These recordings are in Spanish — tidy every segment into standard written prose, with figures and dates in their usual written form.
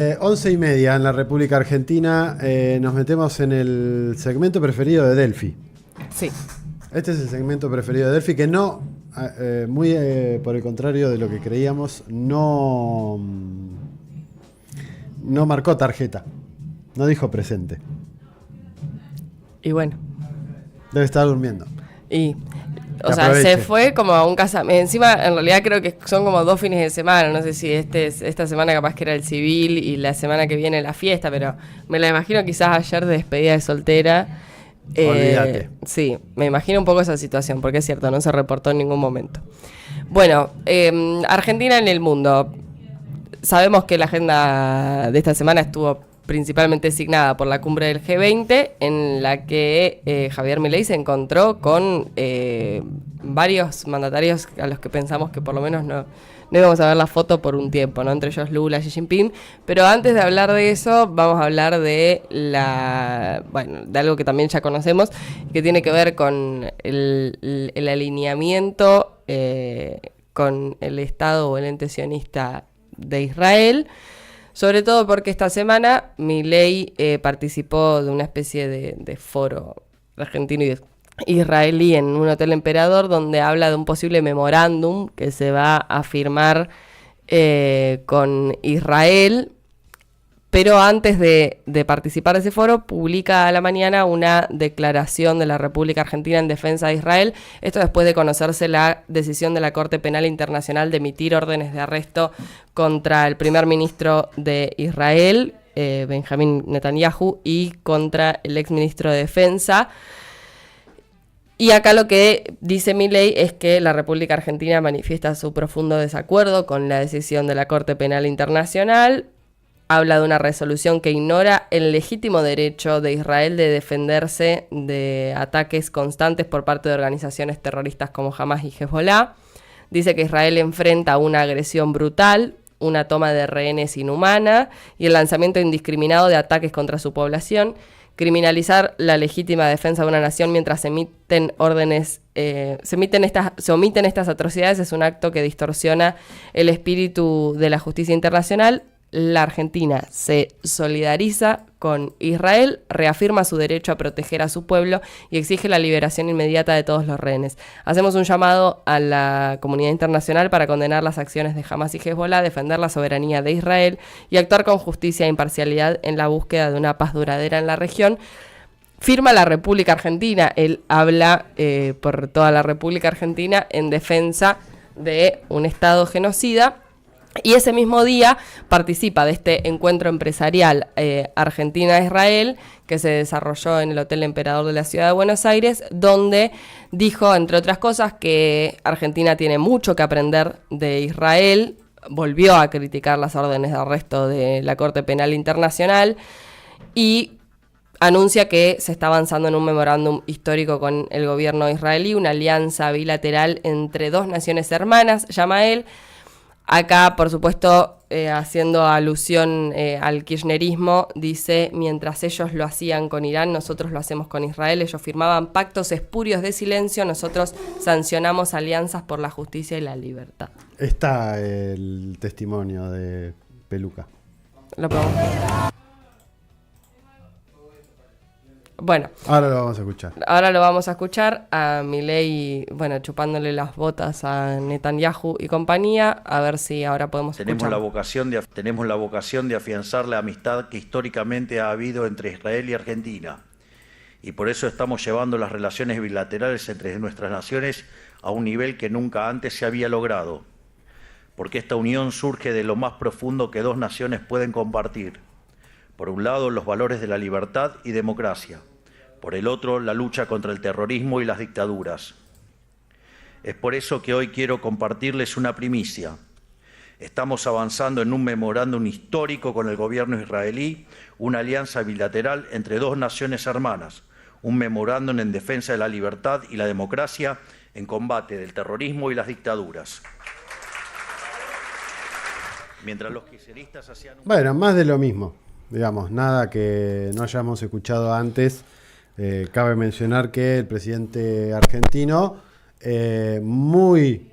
11:30 en la República Argentina. Nos metemos en el segmento preferido de Delphi. Sí. Este es el segmento preferido de Delphi, que no, muy por el contrario de lo que creíamos, no marcó tarjeta. No dijo presente. Y bueno. Debe estar durmiendo. Y, Que o sea, aproveche. se fue como a un casamiento. Encima, en realidad creo que son como 2 fines de semana. No sé si esta semana capaz que era el civil y la semana que viene la fiesta, pero me la imagino quizás ayer de despedida de soltera. Olvídate. Sí, me imagino un poco esa situación, porque es cierto, no se reportó en ningún momento. Bueno, Argentina en el mundo. Sabemos que la agenda de esta semana estuvo principalmente designada por la cumbre del G20, en la que Javier Milei se encontró con varios mandatarios a los que pensamos que por lo menos no íbamos a ver la foto por un tiempo, ¿no? Entre ellos Lula, Xi Jinping. Pero antes de hablar de eso, vamos a hablar de de algo que también ya conocemos, que tiene que ver con el alineamiento con el Estado o el ente sionista de Israel, sobre todo porque esta semana Milei participó de una especie de foro argentino y israelí en un hotel Emperador, donde habla de un posible memorándum que se va a firmar con Israel. Pero antes de participar de ese foro, publica a la mañana una declaración de la República Argentina en defensa de Israel. Esto después de conocerse la decisión de la Corte Penal Internacional de emitir órdenes de arresto contra el primer ministro de Israel, Benjamín Netanyahu, y contra el exministro de Defensa. Y acá lo que dice Milei es que la República Argentina manifiesta su profundo desacuerdo con la decisión de la Corte Penal Internacional. Habla de una resolución que ignora el legítimo derecho de Israel de defenderse de ataques constantes por parte de organizaciones terroristas como Hamas y Hezbollah. Dice que Israel enfrenta una agresión brutal, una toma de rehenes inhumana y el lanzamiento indiscriminado de ataques contra su población. Criminalizar la legítima defensa de una nación mientras se omiten estas atrocidades es un acto que distorsiona el espíritu de la justicia internacional. La Argentina se solidariza con Israel, reafirma su derecho a proteger a su pueblo y exige la liberación inmediata de todos los rehenes. Hacemos un llamado a la comunidad internacional para condenar las acciones de Hamas y Hezbollah, defender la soberanía de Israel y actuar con justicia e imparcialidad en la búsqueda de una paz duradera en la región. Firma la República Argentina. Él habla por toda la República Argentina en defensa de un Estado genocida. Y ese mismo día participa de este encuentro empresarial Argentina-Israel que se desarrolló en el Hotel Emperador de la Ciudad de Buenos Aires, donde dijo, entre otras cosas, que Argentina tiene mucho que aprender de Israel. Volvió a criticar las órdenes de arresto de la Corte Penal Internacional y anuncia que se está avanzando en un memorándum histórico con el gobierno israelí, una alianza bilateral entre dos naciones hermanas, llama él. Acá, por supuesto, haciendo alusión al kirchnerismo, dice, mientras ellos lo hacían con Irán, nosotros lo hacemos con Israel. Ellos firmaban pactos espurios de silencio, nosotros sancionamos alianzas por la justicia y la libertad. Está el testimonio de Peluca. Lo podemos ver. Bueno. Ahora lo vamos a escuchar. Ahora lo vamos a escuchar a Milei, chupándole las botas a Netanyahu y compañía, a ver si ahora podemos escuchar. Tenemos la vocación de afianzar la amistad que históricamente ha habido entre Israel y Argentina. Y por eso estamos llevando las relaciones bilaterales entre nuestras naciones a un nivel que nunca antes se había logrado. Porque esta unión surge de lo más profundo que dos naciones pueden compartir. Por un lado, los valores de la libertad y democracia. Por el otro, la lucha contra el terrorismo y las dictaduras. Es por eso que hoy quiero compartirles una primicia. Estamos avanzando en un memorándum histórico con el gobierno israelí, una alianza bilateral entre dos naciones hermanas, un memorándum en defensa de la libertad y la democracia, en combate del terrorismo y las dictaduras. Mientras los kirchneristas hacían... Bueno, más de lo mismo. Digamos, nada que no hayamos escuchado antes. Cabe mencionar que el presidente argentino, muy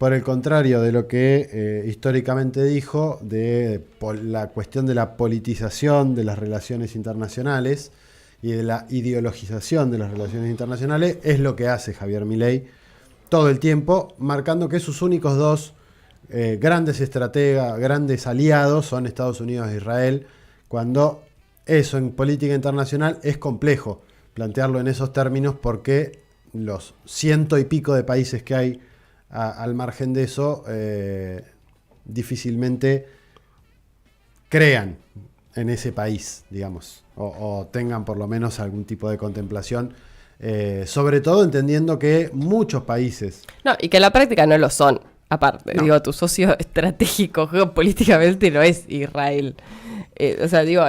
por el contrario de lo que históricamente dijo de la cuestión de la politización de las relaciones internacionales y de la ideologización de las relaciones internacionales, es lo que hace Javier Milei todo el tiempo, marcando que sus únicos dos grandes estrategas, grandes aliados son Estados Unidos e Israel, cuando eso en política internacional es complejo plantearlo en esos términos porque los 100 y pico de países que hay al margen de eso difícilmente crean en ese país, digamos, o tengan por lo menos algún tipo de contemplación, sobre todo entendiendo que muchos países... No, y que en la práctica no lo son, aparte. No. Digo, tu socio estratégico geopolíticamente no es Israel. O sea, digo,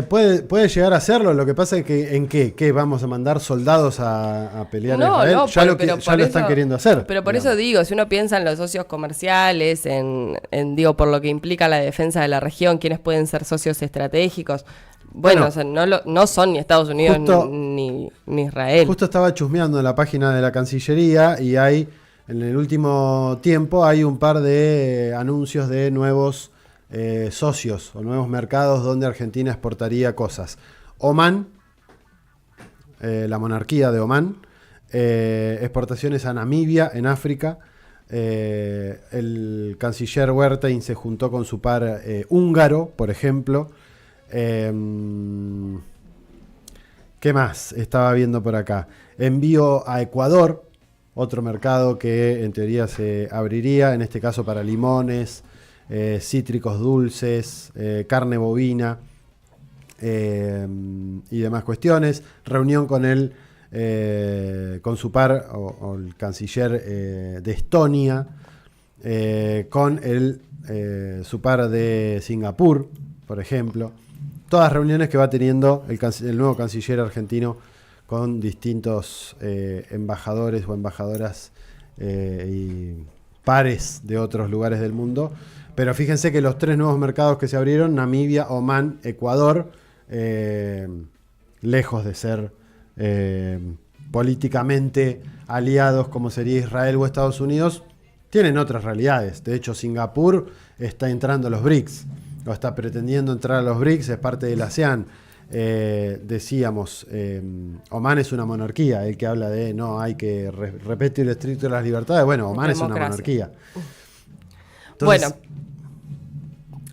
puede llegar a serlo. Lo que pasa es que ¿en qué vamos a mandar soldados a pelear a Israel? No, ya lo están queriendo hacer. Pero por eso digo, si uno piensa en los socios comerciales, digo, por lo que implica la defensa de la región, quiénes pueden ser socios estratégicos. Bueno, o sea, no son ni Estados Unidos ni Israel. Justo estaba chusmeando en la página de la Cancillería y hay, en el último tiempo, hay un par de anuncios de nuevos socios o nuevos mercados donde Argentina exportaría cosas. Omán, la monarquía de Omán, exportaciones a Namibia, en África. El canciller Huertain se juntó con su par húngaro, por ejemplo. ¿Qué más estaba viendo por acá? Envío a Ecuador, otro mercado que en teoría se abriría, en este caso para limones, cítricos dulces, carne bovina y demás cuestiones. Reunión con con su par o el canciller de Estonia, con su par de Singapur, por ejemplo. Todas reuniones que va teniendo el nuevo canciller argentino con distintos embajadores o embajadoras y pares de otros lugares del mundo. Pero fíjense que los 3 nuevos mercados que se abrieron, Namibia, Omán, Ecuador, lejos de ser políticamente aliados como sería Israel o Estados Unidos, tienen otras realidades. De hecho, Singapur está entrando a los BRICS, o está pretendiendo entrar a los BRICS, es parte del ASEAN. Decíamos, Omán es una monarquía, el que habla de no hay que respetar el estricto de las libertades. Bueno, Omán es una monarquía. Entonces, bueno,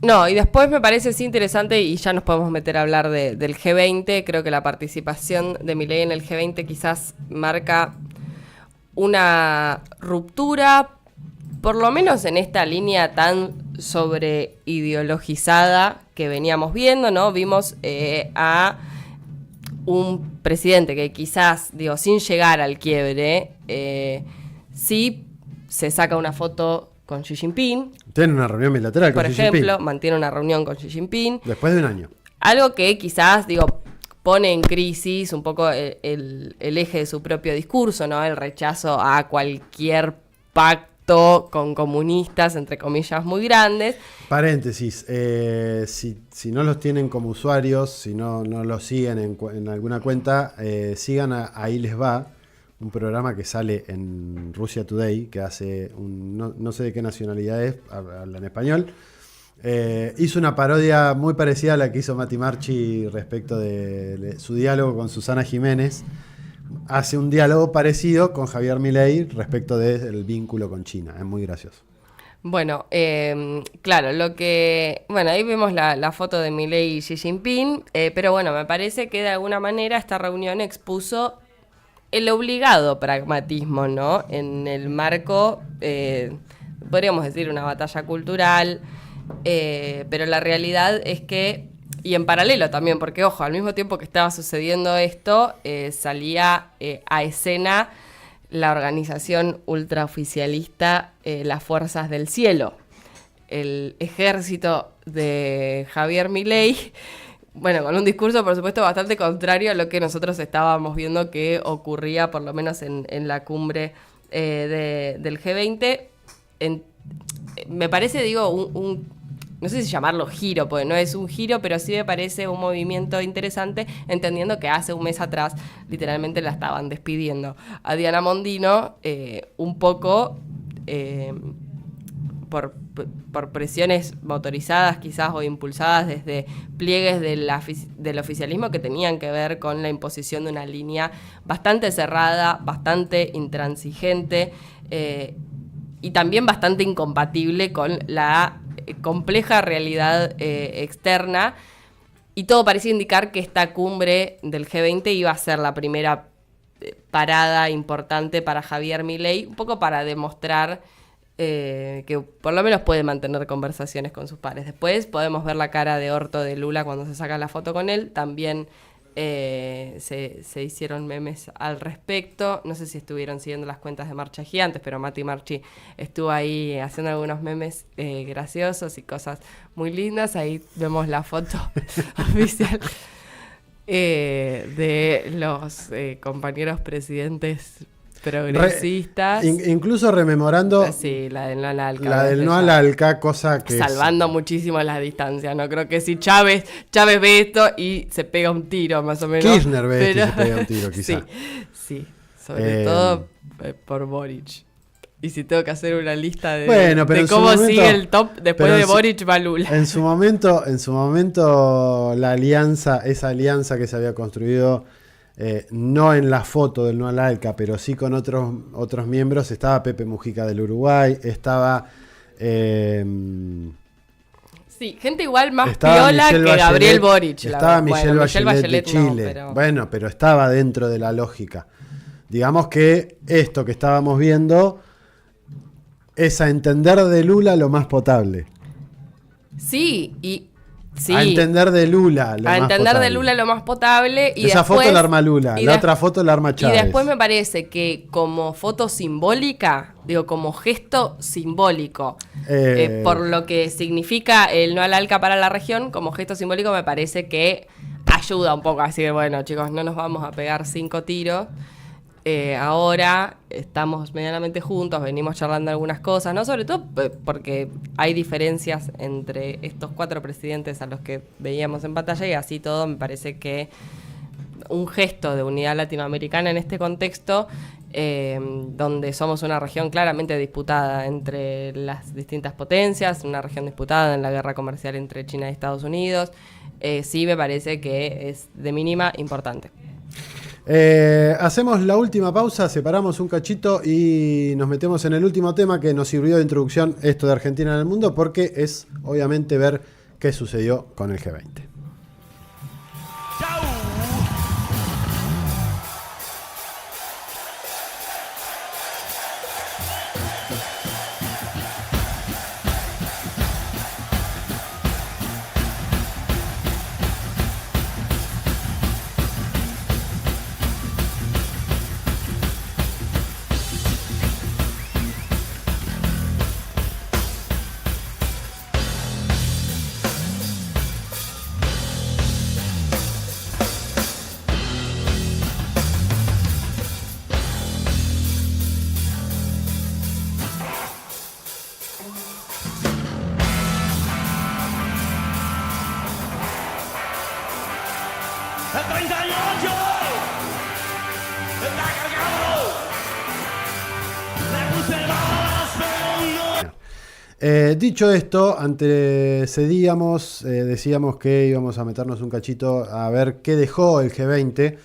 no, y después me parece sí interesante, y ya nos podemos meter a hablar del G20. Creo que la participación de Milei en el G20 quizás marca una ruptura, por lo menos en esta línea tan sobreideologizada que veníamos viendo, ¿no? Vimos a un presidente que quizás, digo, sin llegar al quiebre, sí se saca una foto con Xi Jinping. Tiene una reunión bilateral con Xi Jinping. Por ejemplo, mantiene una reunión con Xi Jinping. Después de un año. Algo que quizás, digo, pone en crisis un poco el eje de su propio discurso, ¿no? El rechazo a cualquier pacto con comunistas, entre comillas, muy grandes. Paréntesis, si no los tienen como usuarios, si no los siguen en alguna cuenta, sigan Ahí Les Va, un programa que sale en Russia Today, que hace, no sé de qué nacionalidad es, habla en español. Hizo una parodia muy parecida a la que hizo Mati Marchi respecto de su diálogo con Susana Jiménez. Hace un diálogo parecido con Javier Milei respecto del vínculo con China. Es muy gracioso. Bueno, claro, ahí vemos la foto de Milei y Xi Jinping, pero bueno, me parece que de alguna manera esta reunión expuso el obligado pragmatismo, ¿no? En el marco, podríamos decir, una batalla cultural, pero la realidad es que, y en paralelo también, porque ojo, al mismo tiempo que estaba sucediendo esto, salía a escena la organización ultraoficialista Las Fuerzas del Cielo, el ejército de Javier Milei, bueno, con un discurso por supuesto bastante contrario a lo que nosotros estábamos viendo que ocurría por lo menos en la cumbre del G20. Me parece, digo, no sé si llamarlo giro, porque no es un giro, pero sí me parece un movimiento interesante, entendiendo que hace un mes atrás literalmente la estaban despidiendo a Diana Mondino, un poco por presiones motorizadas quizás o impulsadas desde pliegues del oficialismo que tenían que ver con la imposición de una línea bastante cerrada, bastante intransigente y también bastante incompatible con la compleja realidad externa. Y todo parecía indicar que esta cumbre del G20 iba a ser la primera parada importante para Javier Milei, un poco para demostrar que por lo menos puede mantener conversaciones con sus pares. Después podemos ver la cara de orto de Lula cuando se saca la foto con él. También se hicieron memes al respecto. No sé si estuvieron siguiendo las cuentas de Marcha Gigantes, pero Mati Marchi estuvo ahí haciendo algunos memes graciosos y cosas muy lindas. Ahí vemos la foto oficial de los compañeros presidentes progresistas. Incluso rememorando sí, la del no al ALCA. La del no al ALCA, cosa que salvando muchísimo las distancias. No creo que si Chávez ve esto y se pega un tiro, más o menos. Kirchner ve esto y se pega un tiro, quizá. Sí, sobre todo por Boric. Y si tengo que hacer una lista de cómo momento, sigue el top, después de Boric va Lula. En su momento, esa alianza que se había construido, no en la foto del no al ALCA, pero sí con otros miembros, estaba Pepe Mujica del Uruguay, estaba sí, gente igual más piola que Gabriel Boric. Estaba Michelle Bachelet de Chile. No, pero estaba dentro de la lógica. Digamos que esto que estábamos viendo es a entender de Lula lo más potable. Sí, sí. A entender de Lula lo más potable. Y esa después, foto la arma Lula, la otra foto la arma Chávez. Y después me parece que como foto simbólica, como gesto simbólico, por lo que significa el no al ALCA para la región, como gesto simbólico me parece que ayuda un poco a decir, bueno, chicos, no nos vamos a pegar 5 tiros. Ahora estamos medianamente juntos, venimos charlando algunas cosas, ¿no? Sobre todo porque hay diferencias entre estos 4 presidentes a los que veíamos en pantalla y así todo me parece que un gesto de unidad latinoamericana en este contexto, donde somos una región claramente disputada entre las distintas potencias, una región disputada en la guerra comercial entre China y Estados Unidos, sí me parece que es de mínima importante. Hacemos la última pausa, separamos un cachito y nos metemos en el último tema que nos sirvió de introducción, esto de Argentina en el mundo, porque es obviamente ver qué sucedió con el G20. El 38 está cargado. Le puse balas, pero no. Dicho esto, antecedíamos, decíamos que íbamos a meternos un cachito a ver qué dejó el G20,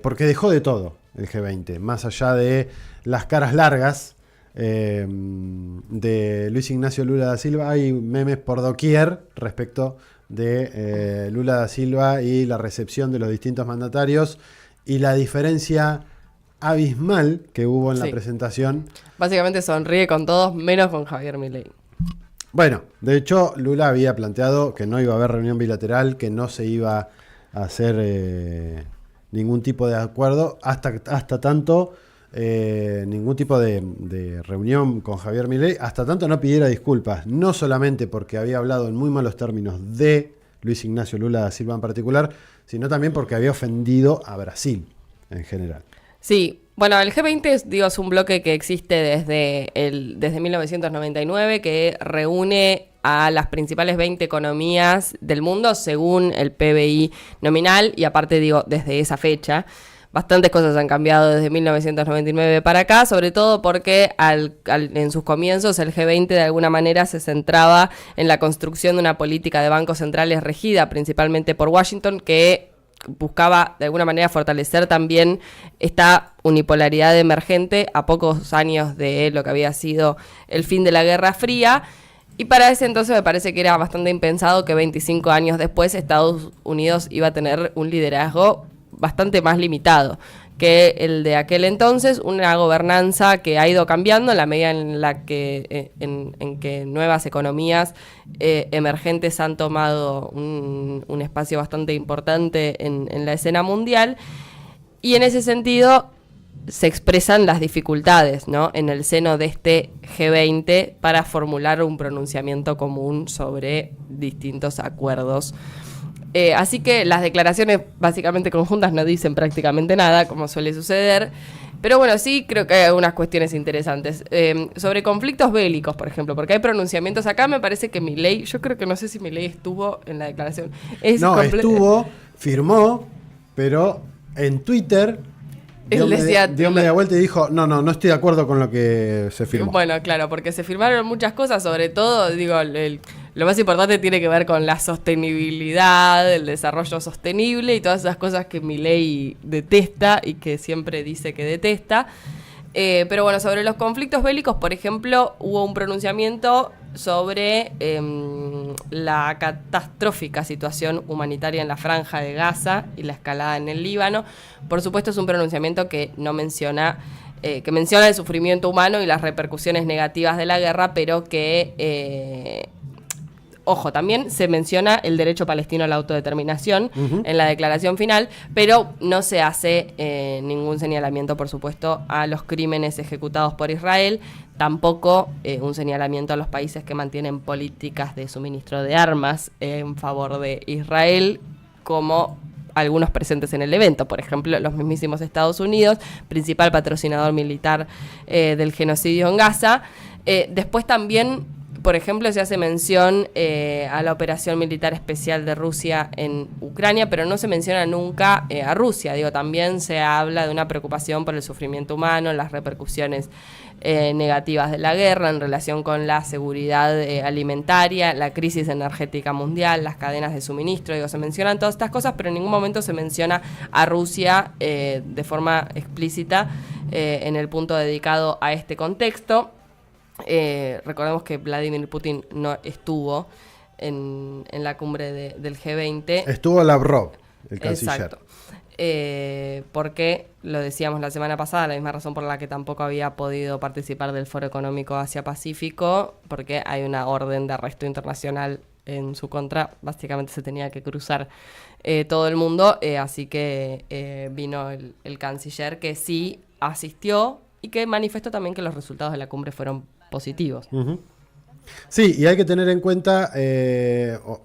porque dejó de todo el G20, más allá de las caras largas de Luis Ignacio Lula da Silva. Hay memes por doquier respecto de Lula da Silva y la recepción de los distintos mandatarios y la diferencia abismal que hubo en la presentación. Básicamente sonríe con todos, menos con Javier Milei. Bueno, de hecho Lula había planteado que no iba a haber reunión bilateral, que no se iba a hacer ningún tipo de acuerdo hasta tanto ningún tipo de reunión con Javier Milei, hasta tanto no pidiera disculpas, no solamente porque había hablado en muy malos términos de Luis Ignacio Lula da Silva en particular, sino también porque había ofendido a Brasil en general. Sí, bueno, el G20 es un bloque que existe desde 1999, que reúne a las principales 20 economías del mundo según el PBI nominal, y aparte desde esa fecha. bastantes cosas han cambiado desde 1999 para acá, sobre todo porque en sus comienzos el G20 de alguna manera se centraba en la construcción de una política de bancos centrales regida principalmente por Washington, que buscaba de alguna manera fortalecer también esta unipolaridad emergente a pocos años de lo que había sido el fin de la Guerra Fría. Y para ese entonces me parece que era bastante impensado que 25 años después Estados Unidos iba a tener un liderazgo bastante más limitado que el de aquel entonces, una gobernanza que ha ido cambiando en la medida en la que en que nuevas economías emergentes han tomado un espacio bastante importante en la escena mundial, y en ese sentido se expresan las dificultades, ¿no?, en el seno de este G20 para formular un pronunciamiento común sobre distintos acuerdos. Así que las declaraciones básicamente conjuntas no dicen prácticamente nada, como suele suceder. Pero bueno, sí creo que hay algunas cuestiones interesantes. Sobre conflictos bélicos, por ejemplo, porque hay pronunciamientos. Acá me parece que Milei, yo creo que no sé si Milei estuvo en la declaración. Estuvo, firmó, pero en Twitter dio media vuelta y dijo, no estoy de acuerdo con lo que se firmó. Bueno, claro, porque se firmaron muchas cosas, sobre todo, digo, lo más importante tiene que ver con la sostenibilidad, el desarrollo sostenible y todas esas cosas que Milei detesta y que siempre dice que detesta. Pero bueno, sobre los conflictos bélicos, por ejemplo, hubo un pronunciamiento sobre la catastrófica situación humanitaria en la Franja de Gaza y la escalada en el Líbano. Por supuesto, es un pronunciamiento que no menciona, que menciona el sufrimiento humano y las repercusiones negativas de la guerra, pero que ojo, también se menciona el derecho palestino a la autodeterminación en la declaración final, pero no se hace ningún señalamiento, por supuesto, a los crímenes ejecutados por Israel, tampoco un señalamiento a los países que mantienen políticas de suministro de armas en favor de Israel, como algunos presentes en el evento, por ejemplo, los mismísimos Estados Unidos, principal patrocinador militar del genocidio en Gaza. Después también, por ejemplo, se hace mención a la operación militar especial de Rusia en Ucrania, pero no se menciona nunca a Rusia. Digo, también se habla de una preocupación por el sufrimiento humano, las repercusiones negativas de la guerra en relación con la seguridad alimentaria, la crisis energética mundial, las cadenas de suministro. Digo, se mencionan todas estas cosas, pero en ningún momento se menciona a Rusia de forma explícita en el punto dedicado a este contexto. Recordemos que Vladimir Putin no estuvo en la cumbre del G20. Estuvo Lavrov, el canciller. Exacto. Porque, lo decíamos la semana pasada, la misma razón por la que tampoco había podido participar del Foro Económico Asia-Pacífico, porque hay una orden de arresto internacional en su contra. Básicamente se tenía que cruzar todo el mundo, así que vino el canciller, que sí asistió y que manifestó también que los resultados de la cumbre fueron positivos. Sí, y hay que tener en cuenta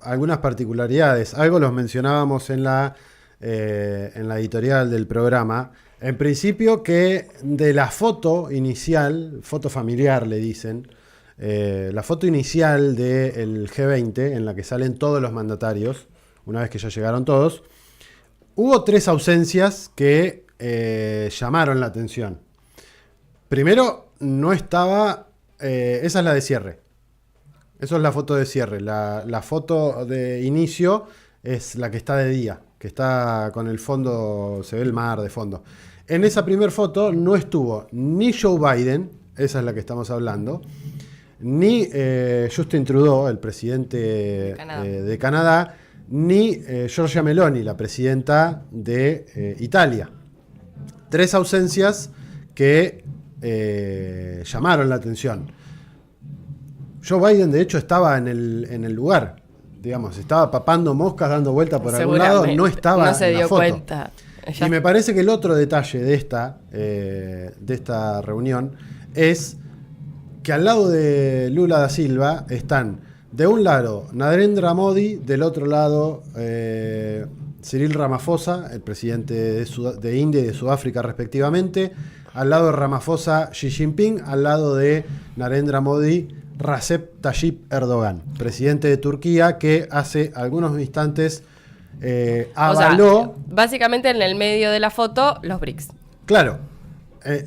algunas particularidades. Algo los mencionábamos en la editorial del programa. En principio, que de la foto inicial, foto familiar le dicen, la foto inicial del G20, en la que salen todos los mandatarios, una vez que ya llegaron todos, hubo 3 ausencias que llamaron la atención. Primero, no estaba... esa es la de cierre. Eso es la foto de cierre. La foto de inicio es la que está de día, que está con el fondo, se ve el mar de fondo. En esa primera foto no estuvo ni Joe Biden, esa es la que estamos hablando, ni Justin Trudeau, el presidente de Canadá, ni Giorgia Meloni, la presidenta de Italia. 3 ausencias que llamaron la atención. Joe Biden, de hecho, estaba en el lugar, digamos, estaba papando moscas, dando vueltas por algún lado, no estaba no se en la dio foto. cuenta. Y me parece que el otro detalle de esta reunión es que al lado de Lula da Silva están, de un lado, Narendra Modi, del otro lado, Cyril Ramaphosa, el presidente de India y de Sudáfrica respectivamente. Al lado de Ramaphosa, Xi Jinping. Al lado de Narendra Modi, Recep Tayyip Erdogan, presidente de Turquía, que hace algunos instantes avaló... O sea, básicamente en el medio de la foto, los BRICS. Claro,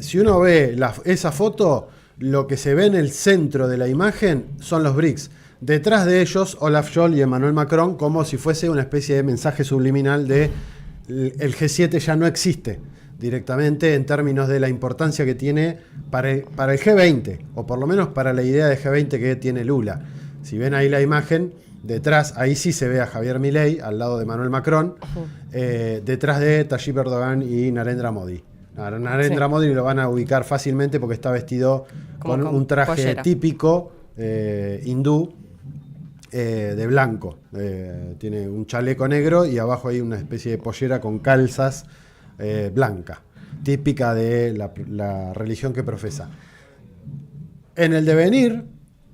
si uno ve esa foto, lo que se ve en el centro de la imagen son los BRICS. Detrás de ellos, Olaf Scholz y Emmanuel Macron, como si fuese una especie de mensaje subliminal de el G7 ya no existe directamente en términos de la importancia que tiene para el G20, o por lo menos para la idea de G20 que tiene Lula. Si ven ahí la imagen, detrás, ahí sí se ve a Javier Milei, al lado de Emmanuel Macron, detrás de Tayyip Erdogan y Narendra Modi. Narendra Modi lo van a ubicar fácilmente porque está vestido con un traje pollera típico hindú de blanco. Tiene un chaleco negro y abajo hay una especie de pollera con calzas blanca, típica de la religión que profesa. En el devenir,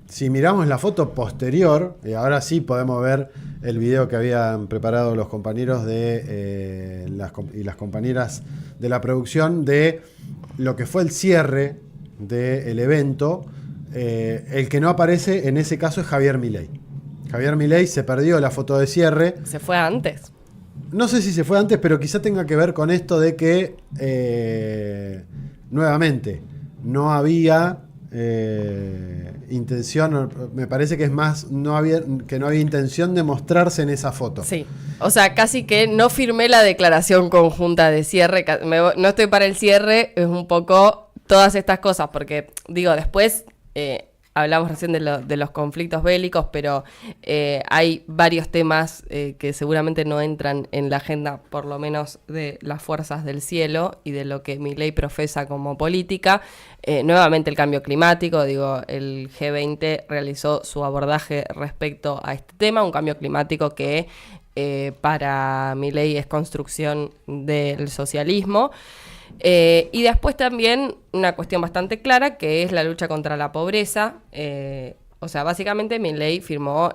si miramos la foto posterior, ahora sí podemos ver el video que habían preparado los compañeros y las compañeras de la producción de lo que fue el cierre del evento. El que no aparece en ese caso es Javier Milei. Javier Milei se perdió la foto de cierre. Se fue antes. No sé si se fue antes, pero quizá tenga que ver con esto de que, nuevamente, no había intención, me parece que es más, no había intención de mostrarse en esa foto. Sí, o sea, casi que no firmé la declaración conjunta de cierre, no estoy para el cierre, es un poco todas estas cosas, porque digo, después... hablamos recién de los conflictos bélicos, pero hay varios temas que seguramente no entran en la agenda, por lo menos de las fuerzas del cielo y de lo que Milei profesa como política. Nuevamente el cambio climático, digo, el G20 realizó su abordaje respecto a este tema, un cambio climático que para Milei es construcción del socialismo. Y después también una cuestión bastante clara, que es la lucha contra la pobreza. O sea, básicamente Milei firmó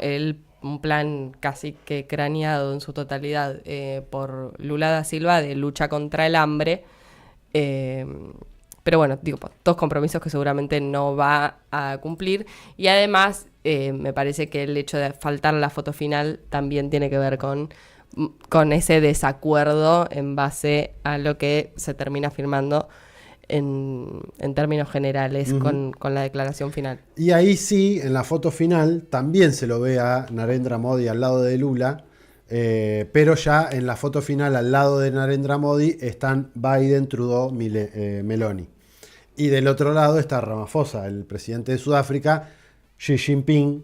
un plan casi que craneado en su totalidad por Lula da Silva de lucha contra el hambre. Pero bueno, digo, dos compromisos que seguramente no va a cumplir. Y además, me parece que el hecho de faltar la foto final también tiene que ver con ese desacuerdo en base a lo que se termina firmando en términos generales con la declaración final. Y ahí sí, en la foto final, también se lo ve a Narendra Modi al lado de Lula, pero ya en la foto final al lado de Narendra Modi están Biden, Trudeau, Meloni. Y del otro lado está Ramaphosa, el presidente de Sudáfrica, Xi Jinping,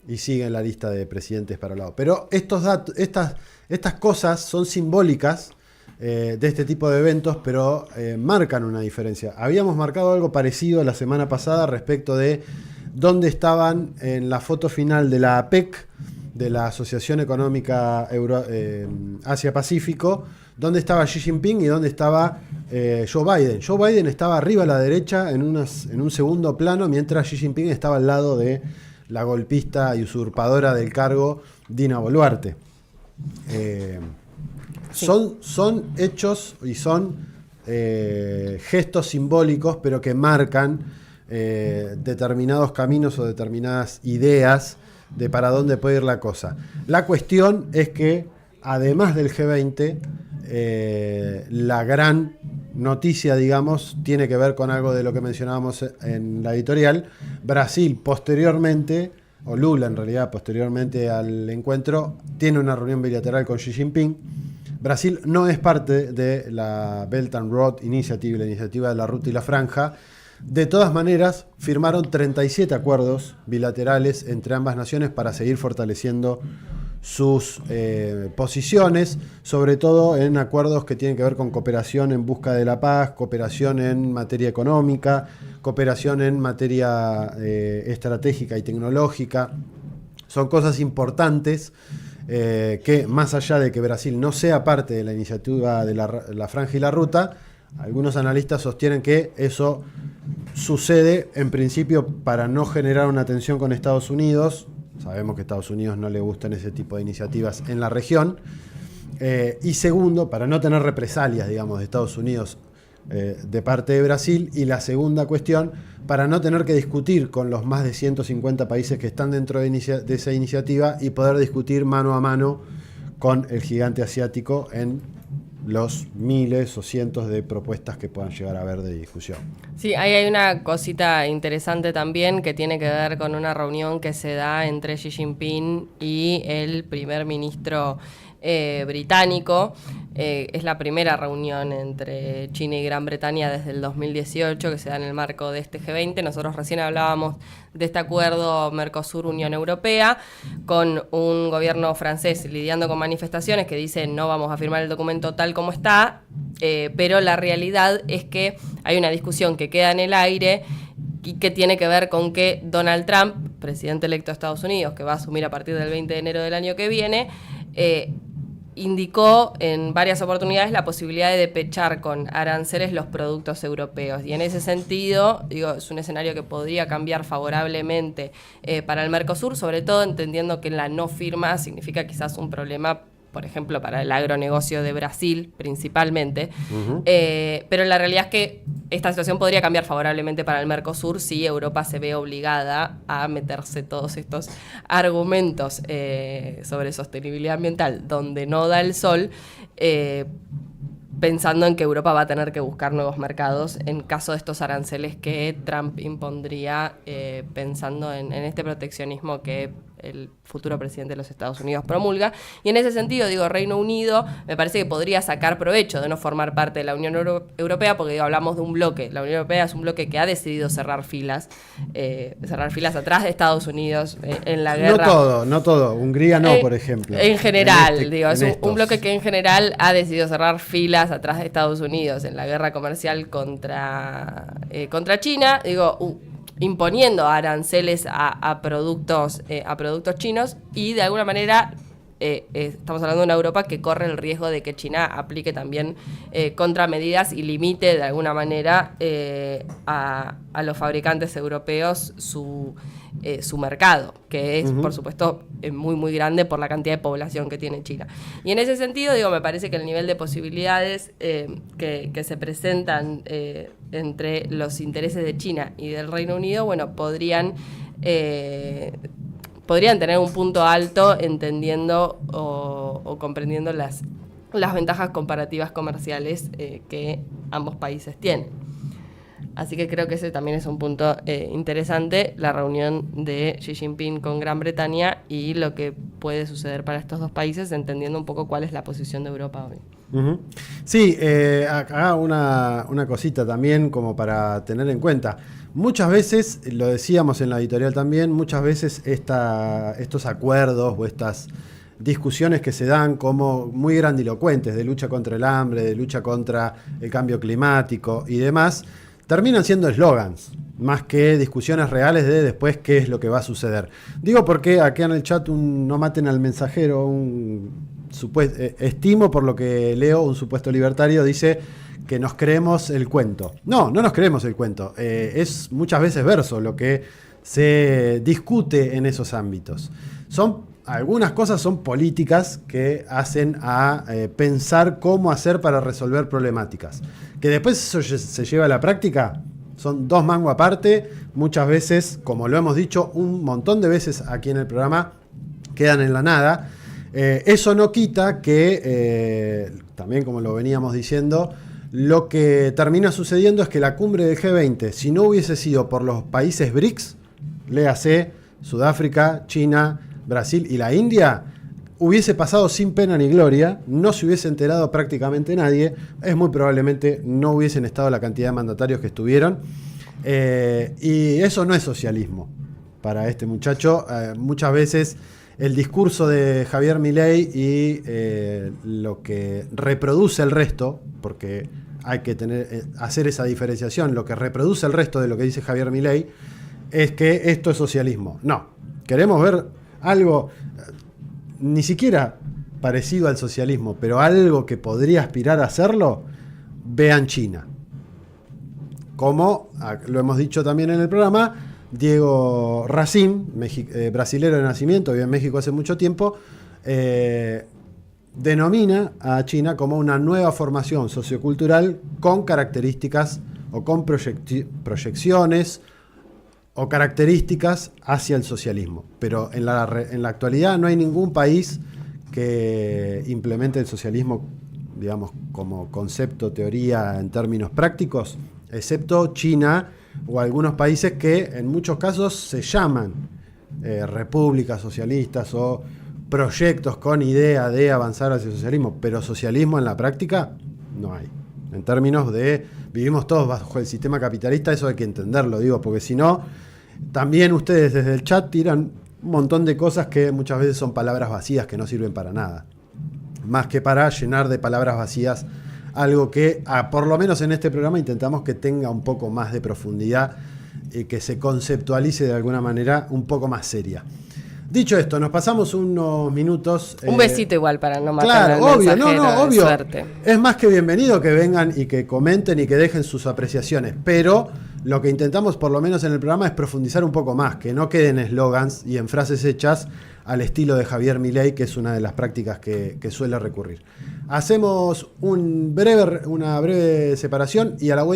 y sigue en la lista de presidentes para el lado. Pero estas cosas son simbólicas de este tipo de eventos, pero marcan una diferencia. Habíamos marcado algo parecido la semana pasada respecto de dónde estaban en la foto final de la APEC, de la Asociación Económica Asia-Pacífico, dónde estaba Xi Jinping y dónde estaba Joe Biden. Joe Biden estaba arriba a la derecha en un segundo plano, mientras Xi Jinping estaba al lado de la golpista y usurpadora del cargo, Dina Boluarte. Sí. Son hechos y son gestos simbólicos, pero que marcan determinados caminos o determinadas ideas de para dónde puede ir la cosa. La cuestión es que, además del G20, la gran noticia, digamos, tiene que ver con algo de lo que mencionábamos en la editorial. Brasil, posteriormente, o Lula en realidad, posteriormente al encuentro, tiene una reunión bilateral con Xi Jinping. Brasil no es parte de la Belt and Road Initiative, la iniciativa de la ruta y la franja. De todas maneras, firmaron 37 acuerdos bilaterales entre ambas naciones para seguir fortaleciendo sus posiciones, sobre todo en acuerdos que tienen que ver con cooperación en busca de la paz, cooperación en materia económica, cooperación en materia estratégica y tecnológica. Son cosas importantes que, más allá de que Brasil no sea parte de la iniciativa de la franja y la ruta, algunos analistas sostienen que eso sucede en principio para no generar una tensión con Estados Unidos. Sabemos que a Estados Unidos no le gustan ese tipo de iniciativas en la región. Y segundo, para no tener represalias, digamos, de Estados Unidos de parte de Brasil. Y la segunda cuestión, para no tener que discutir con los más de 150 países que están dentro de esa iniciativa y poder discutir mano a mano con el gigante asiático en los miles o cientos de propuestas que puedan llegar a haber de discusión. Sí, ahí hay una cosita interesante también que tiene que ver con una reunión que se da entre Xi Jinping y el primer ministro británico. Es la primera reunión entre China y Gran Bretaña desde el 2018 que se da en el marco de este G20. Nosotros recién hablábamos de este acuerdo Mercosur-Unión Europea, con un gobierno francés lidiando con manifestaciones que dicen no vamos a firmar el documento tal como está, pero la realidad es que hay una discusión que queda en el aire y que tiene que ver con que Donald Trump, presidente electo de Estados Unidos, que va a asumir a partir del 20 de enero del año que viene, indicó en varias oportunidades la posibilidad de despechar con aranceles los productos europeos. Y en ese sentido, digo, es un escenario que podría cambiar favorablemente para el Mercosur, sobre todo entendiendo que la no firma significa quizás un problema, por ejemplo, para el agronegocio de Brasil, principalmente. Pero la realidad es que esta situación podría cambiar favorablemente para el Mercosur si Europa se ve obligada a meterse todos estos argumentos sobre sostenibilidad ambiental donde no da el sol, pensando en que Europa va a tener que buscar nuevos mercados en caso de estos aranceles que Trump impondría, pensando en este proteccionismo que el futuro presidente de los Estados Unidos promulga. Y en ese sentido, digo, Reino Unido me parece que podría sacar provecho de no formar parte de la Unión Europea, porque digo, hablamos de un bloque. La Unión Europea es un bloque que ha decidido cerrar filas atrás de Estados Unidos en la guerra. No todo. Hungría no, por ejemplo. En general, es un bloque que en general ha decidido cerrar filas atrás de Estados Unidos en la guerra comercial contra China. Digo, imponiendo aranceles a productos chinos, y de alguna manera estamos hablando de una Europa que corre el riesgo de que China aplique también contramedidas y limite de alguna manera a los fabricantes europeos su mercado, que es, por supuesto, muy, muy grande por la cantidad de población que tiene China. Y en ese sentido, digo, me parece que el nivel de posibilidades que se presentan entre los intereses de China y del Reino Unido, bueno, podrían tener un punto alto entendiendo o comprendiendo las ventajas comparativas comerciales que ambos países tienen. Así que creo que ese también es un punto interesante, la reunión de Xi Jinping con Gran Bretaña y lo que puede suceder para estos dos países, entendiendo un poco cuál es la posición de Europa hoy. Sí, acá una cosita también como para tener en cuenta. Muchas veces, lo decíamos en la editorial también, muchas veces estos acuerdos o estas discusiones que se dan como muy grandilocuentes de lucha contra el hambre, de lucha contra el cambio climático y demás, terminan siendo eslogans, más que discusiones reales de después qué es lo que va a suceder. Digo porque acá en el chat no maten al mensajero, estimo por lo que leo, un supuesto libertario dice que nos creemos el cuento. No nos creemos el cuento. Es muchas veces verso lo que se discute en esos ámbitos. Algunas cosas son políticas que hacen a pensar cómo hacer para resolver problemáticas. Que después eso se lleva a la práctica, son dos mangos aparte. Muchas veces, como lo hemos dicho un montón de veces aquí en el programa, quedan en la nada. Eso no quita que, también como lo veníamos diciendo, lo que termina sucediendo es que la cumbre del G20, si no hubiese sido por los países BRICS, léase Sudáfrica, China, Brasil y la India, hubiese pasado sin pena ni gloria, no se hubiese enterado prácticamente nadie, es muy probablemente no hubiesen estado la cantidad de mandatarios que estuvieron, y eso no es socialismo para este muchacho. Muchas veces el discurso de Javier Milei y lo que reproduce el resto, porque hay que hacer esa diferenciación, lo que reproduce el resto de lo que dice Javier Milei es que esto es socialismo. No, queremos ver algo ni siquiera parecido al socialismo, pero algo que podría aspirar a hacerlo. Vean China. Como lo hemos dicho también en el programa, Diego Racine, brasilero de nacimiento, vive en México hace mucho tiempo, denomina a China como una nueva formación sociocultural con características o con proyecciones o características hacia el socialismo. Pero en la actualidad no hay ningún país que implemente el socialismo, digamos, como concepto, teoría en términos prácticos, excepto China o algunos países que en muchos casos se llaman repúblicas socialistas o proyectos con idea de avanzar hacia el socialismo, pero socialismo en la práctica no hay. En términos de vivimos todos bajo el sistema capitalista, eso hay que entenderlo, digo, porque si no, también ustedes desde el chat tiran un montón de cosas que muchas veces son palabras vacías que no sirven para nada. Más que para llenar de palabras vacías algo que, por lo menos en este programa, intentamos que tenga un poco más de profundidad y que se conceptualice de alguna manera un poco más seria. Dicho esto, nos pasamos unos minutos. Un besito igual para no matar al obvio, mensajero, obvio. Suerte. Es más que bienvenido que vengan y que comenten y que dejen sus apreciaciones, pero lo que intentamos por lo menos en el programa es profundizar un poco más, que no queden eslogans y en frases hechas al estilo de Javier Milei, que es una de las prácticas que suele recurrir. Hacemos una breve separación y a la vuelta